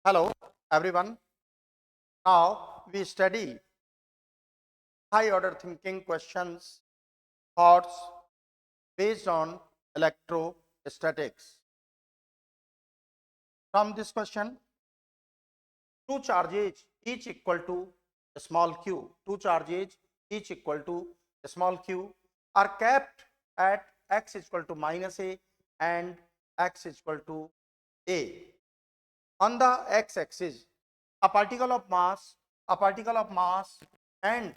Hello, everyone. Now we study high order thinking questions, thoughts based on electrostatics. From this question, two charges each equal to a small q, two charges each equal to a small q are kept at x is equal to minus a and x is equal to a. On the x-axis, a particle of mass and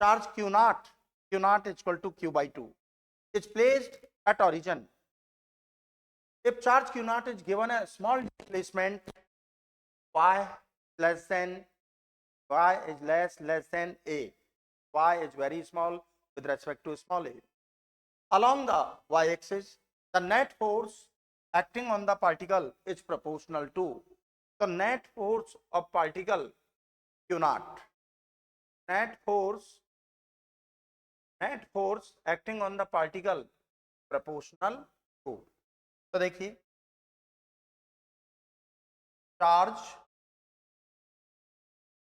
charge q naught is equal to q by 2, is placed at origin. If charge q naught is given a small displacement y less than y is less than a, y is very small with respect to small a. Along the y-axis, the net force acting on the particle is proportional to the net force of particle q naught. Net force acting on the particle proportional to. तो देखिए charge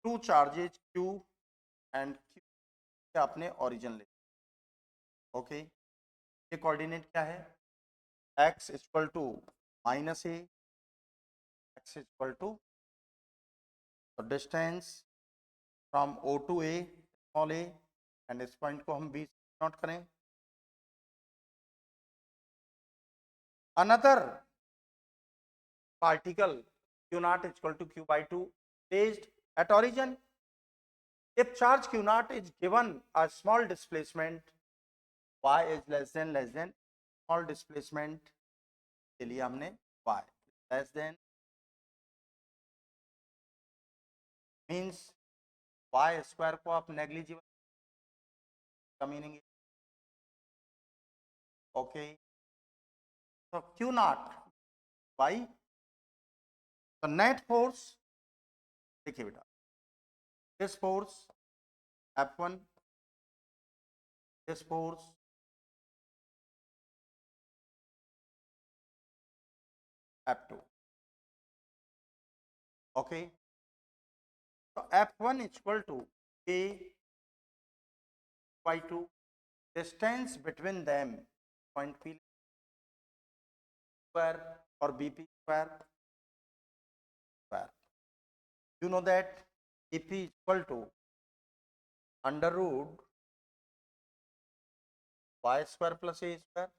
two charges q and q आपने origin ले. Okay, ये coordinate क्या है? x equal to minus A, x equal to distance from o to a small a and इस point को हम b नोट करें. Another particle q naught is equal to q by 2 placed at origin. If charge q naught is given a small displacement y is less than small displacement के लिए हमने y less than means y square को आप negligible का meaning. Okay, तो q naught by the net force. देखिए बेटा, this force F1, this force F2. Okay, so F1 is equal to a by 2. Distance between them point P square or BP square. You know that BP is equal to under root y square plus a square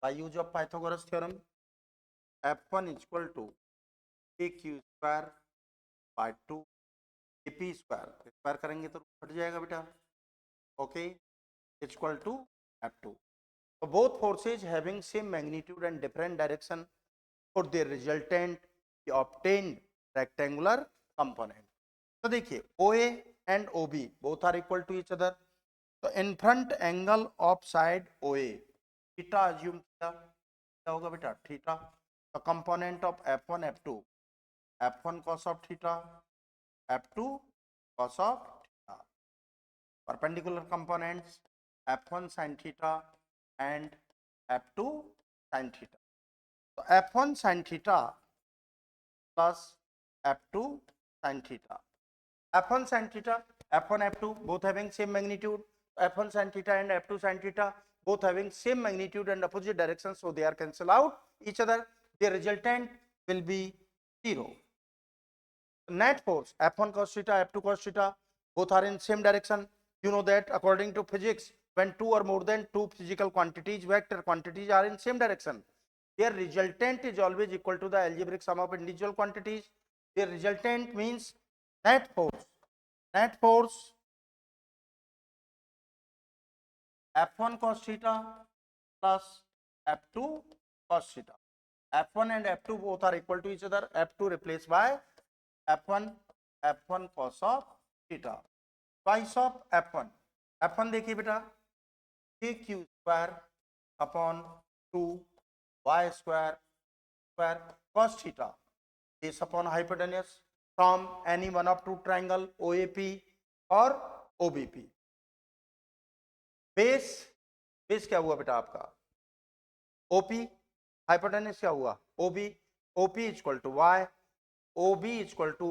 by use of Pythagoras theorem. F1 is equal to aq square by 2 ap square. Square करेंगे तो हट जाएगा बेटा. Okay, it's equal to F2. So both forces having same magnitude and different direction, for their resultant we obtained rectangular component. तो देखिए OA and OB both are equal to each other. तो in front angle of side OA theta assume किया, क्या होगा बेटा? Theta. The component of F1 F2, F1 cos of theta, F2 cos of theta. Perpendicular components F1 sin theta and F2 sin theta. So F1 sin theta plus F2 sin theta. F1 sin theta, F1 F2 both having same magnitude. F1 sin theta and F2 sin theta both having same magnitude and opposite direction, so they are cancel out each other. The resultant will be 0. Net force F1 cos theta, F2 cos theta both are in same direction. You know that according to physics, when two or more than two physical quantities, vector quantities are in same direction, their resultant is always equal to the algebraic sum of individual quantities. Their resultant means net force F1 cos theta plus F2 cos theta. F1 and F2 both are equal to each other. F2 replaced by F1 cos of theta. Twice of F1 देखिए बेटा, q square upon 2 y square cos theta is upon hypotenuse from any one of two triangle OAP or OBP. Base क्या हुआ बेटा आपका? OP. Hypotenuse क्या हुआ? OB. OP equal to y. OB equal to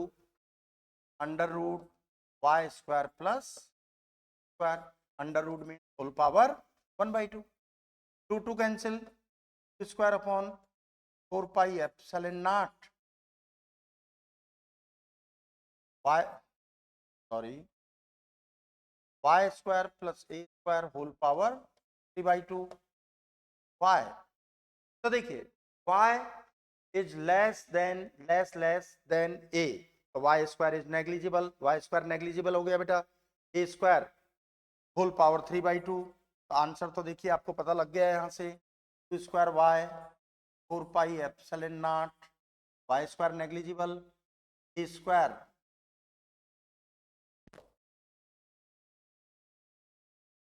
under root y square plus square, under root में whole power 1/2, 2 cancel, square upon 4 pi epsilon not y, sorry, y square plus a square whole power 3/2 y. तो देखिए y is less than a, तो y स्क्वायर is negligible, y square negligible हो गया बेटा, a square whole power 3/2। तो answer तो देखिए आपको पता लग गया है यहाँ से, 2 square y 4 pi epsilon naught, y square negligible, a square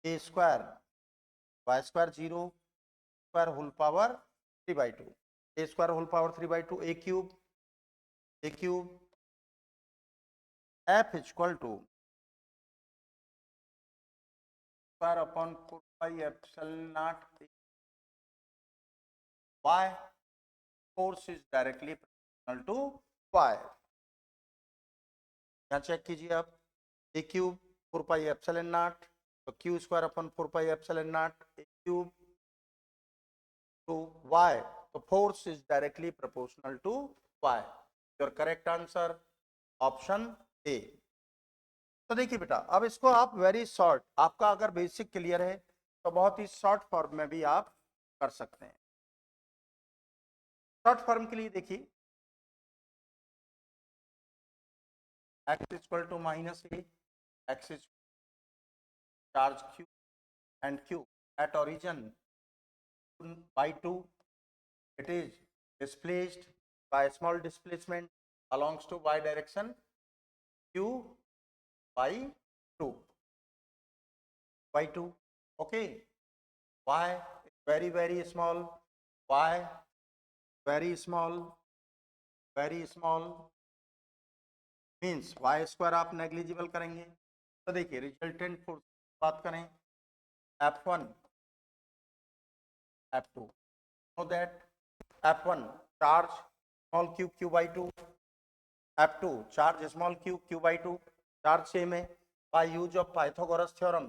y square 0 square whole power 3/2, a square whole power 3/2, a cube f equal to square upon 4 pi epsilon naught y, force is directly proportional to y। यहाँ check कीजिए आप, a cube 4 pi epsilon naught, तो q square upon 4 pi epsilon naught a cube to y, तो force is directly proportional to y। Your correct answer option A. तो देखिए बेटा, अब इसको आप वेरी शॉर्ट, आपका अगर बेसिक क्लियर है तो बहुत ही शॉर्ट फॉर्म में भी आप कर सकते हैं। शॉर्ट फॉर्म के लिए देखिए, x equal to minus A, X is charge q and q at origin by 2, it is displaced by small displacement belongs to y direction, q by 2 by 2, okay, y very small, y very small means y square आप negligible करेंगे। तो देखिए resultant force बात करें, F1 F2, know that F1 charge small q q by 2, F2 charge small q q by 2, charge same है। By use of Pythagoras theorem,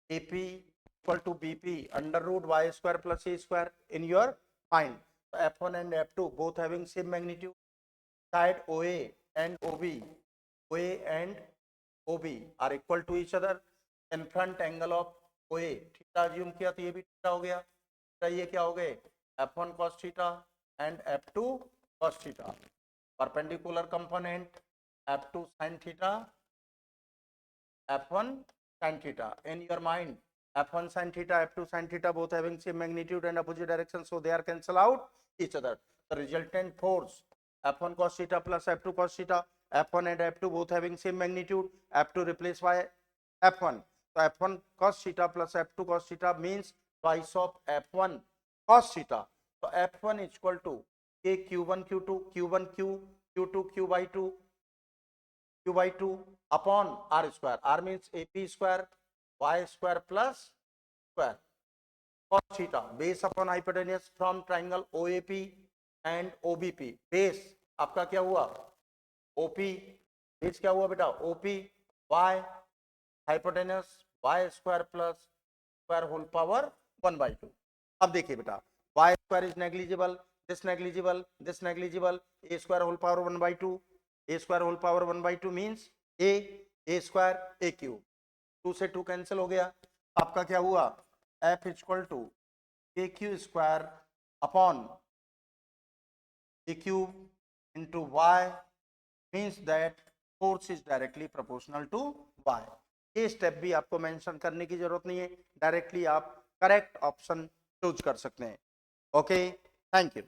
AP equal to BP under root y square plus a square in your mind. So F1 and F2 both having same magnitude. Side OA and OB are equal to each other. In front angle of OA theta assume किया तो ये भी theta हो गया। तो ये क्या हो गए, F1 cos theta and F2 cos theta. Perpendicular component F2 sin theta, F1 sin theta. In your mind, F1 sin theta, F2 sin theta both having same magnitude and opposite direction, so they are cancel out each other. The resultant force F1 cos theta plus F2 cos theta, F1 and F2 both having same magnitude, F2 replaced by F1. So F1 cos theta plus F2 cos theta means twice of F1 cos theta. So F1 is equal to K Q1 Q2 Q1 Q Q2 Q by 2 Q by 2 upon R square. R means AP square y square plus square cos theta, base upon hypotenuse from triangle OAP and OBP. Base आपका क्या हुआ, OP, base क्या हुआ बेटा, OP, y hypotenuse y square plus square whole power 1/2। अब देखिए बेटा, y square is negligible, this negligible, this negligible, a square whole power 1/2, a square whole power 1/2 means a square a cube, 2 से 2 cancel हो गया। आपका क्या हुआ, f equal to a Q square upon a cube into y means that force is directly proportional to y। ये step भी आपको mention करने की जरूरत नहीं है, डायरेक्टली आप करेक्ट ऑप्शन चूज कर सकते हैं। Okay, thank you.